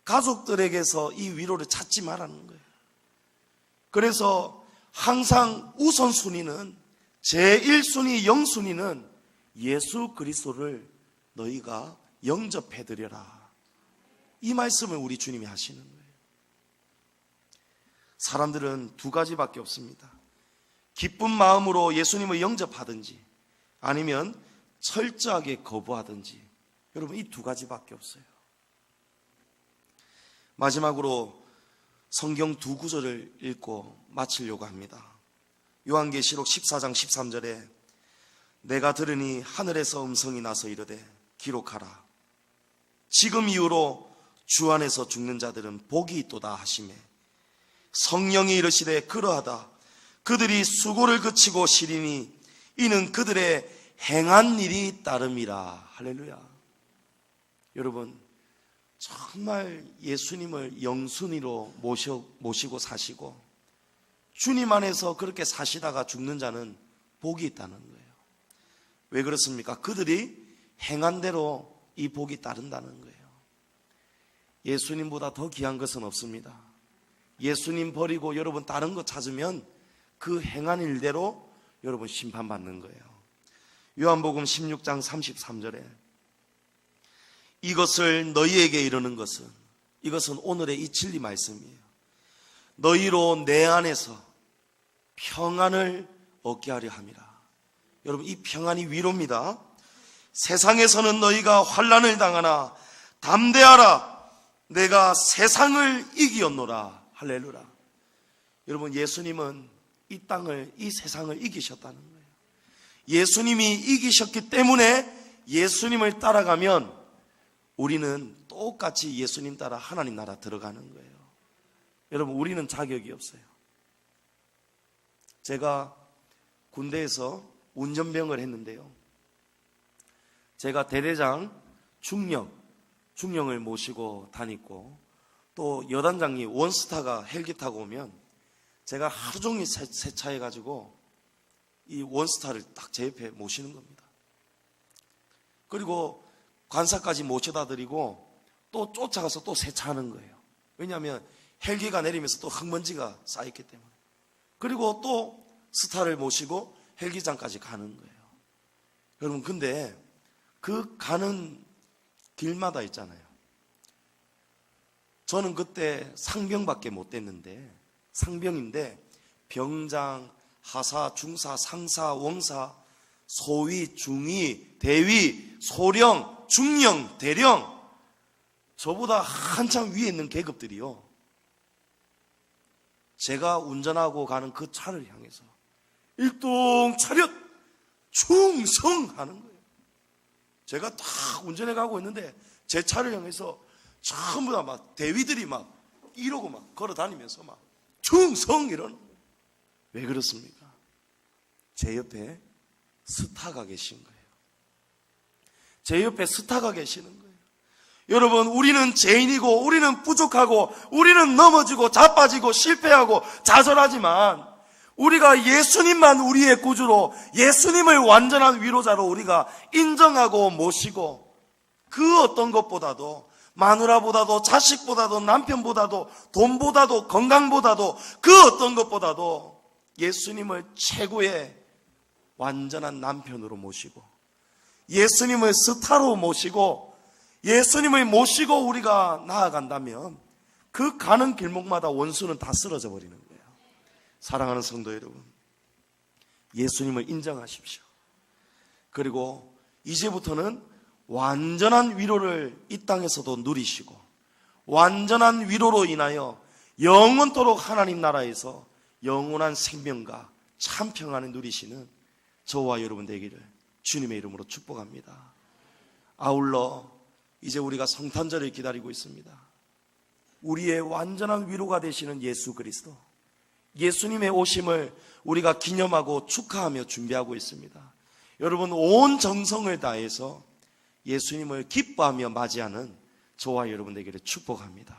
가족들에게서 이 위로를 찾지 말라는 거예요. 그래서 항상 우선순위는, 제1순위, 영순위는 예수 그리스도를 너희가 영접해드려라. 이 말씀을 우리 주님이 하시는 거예요. 사람들은 두 가지밖에 없습니다. 기쁜 마음으로 예수님을 영접하든지 아니면 철저하게 거부하든지, 여러분 이 두 가지밖에 없어요. 마지막으로 성경 두 구절을 읽고 마치려고 합니다. 요한계시록 14장 13절에 내가 들으니 하늘에서 음성이 나서 이르되 기록하라. 지금 이후로 주 안에서 죽는 자들은 복이 있도다 하시매 성령이 이르시되 그러하다. 그들이 수고를 그치고 쉬리니 이는 그들의 행한 일이 따름이라. 할렐루야. 여러분, 정말 예수님을 영순위로 모시고 사시고 주님 안에서 그렇게 사시다가 죽는 자는 복이 있다는 거예요. 왜 그렇습니까? 그들이 행한 대로 이 복이 따른다는 거예요. 예수님보다 더 귀한 것은 없습니다. 예수님 버리고 여러분 다른 거 찾으면 그 행한 일대로 여러분 심판받는 거예요. 요한복음 16장 33절에 이것을 너희에게 이르는 것은, 이것은 오늘의 이 진리 말씀이에요. 너희로 내 안에서 평안을 얻게 하려 함이라. 여러분 이 평안이 위로입니다. 세상에서는 너희가 환난을 당하나 담대하라. 내가 세상을 이기었노라. 할렐루야. 여러분 예수님은 이 땅을, 이 세상을 이기셨다는 거예요. 예수님이 이기셨기 때문에 예수님을 따라가면 우리는 똑같이 예수님 따라 하나님 나라 들어가는 거예요. 여러분 우리는 자격이 없어요. 제가 군대에서 운전병을 했는데요, 제가 대대장 중령을 모시고 다니고 또 여단장이 원스타가 헬기 타고 오면 제가 하루 종일 세차해가지고 이 원스타를 딱 제 옆에 모시는 겁니다. 그리고 관사까지 모셔다 드리고 또 쫓아가서 또 세차하는 거예요. 왜냐하면 헬기가 내리면서 또 흙먼지가 쌓였기 때문에. 그리고 또 스타를 모시고 헬기장까지 가는 거예요. 여러분 근데 그 가는 길마다 있잖아요. 저는 그때 상병밖에 못 됐는데, 상병인데 병장, 하사, 중사, 상사, 원사, 소위, 중위, 대위, 소령, 중령, 대령, 저보다 한참 위에 있는 계급들이요, 제가 운전하고 가는 그 차를 향해서 일동 차렷 충성하는 거예요. 제가 딱 운전해 가고 있는데 제 차를 향해서 전부 다 막 대위들이 막 이러고 막 걸어 다니면서 막 충성 이러는 거예요. 왜 그렇습니까? 제 옆에 스타가 계신 거예요. 제 옆에 스타가 계시는 거예요. 여러분 우리는 죄인이고 우리는 부족하고 우리는 넘어지고 자빠지고 실패하고 좌절하지만 우리가 예수님만 우리의 구주로, 예수님을 완전한 위로자로 우리가 인정하고 모시고, 그 어떤 것보다도, 마누라보다도, 자식보다도, 남편보다도, 돈보다도, 건강보다도, 그 어떤 것보다도 예수님을 최고의 완전한 남편으로 모시고, 예수님을 스타로 모시고, 예수님을 모시고 우리가 나아간다면 그 가는 길목마다 원수는 다 쓰러져 버리는 거예요. 사랑하는 성도 여러분, 예수님을 인정하십시오. 그리고 이제부터는 완전한 위로를 이 땅에서도 누리시고, 완전한 위로로 인하여 영원토록 하나님 나라에서 영원한 생명과 참 평안을 누리시는 저와 여러분 되기를 주님의 이름으로 축복합니다. 아울러 이제 우리가 성탄절을 기다리고 있습니다. 우리의 완전한 위로가 되시는 예수 그리스도, 예수님의 오심을 우리가 기념하고 축하하며 준비하고 있습니다. 여러분, 온 정성을 다해서 예수님을 기뻐하며 맞이하는 저와 여러분 되기를 축복합니다.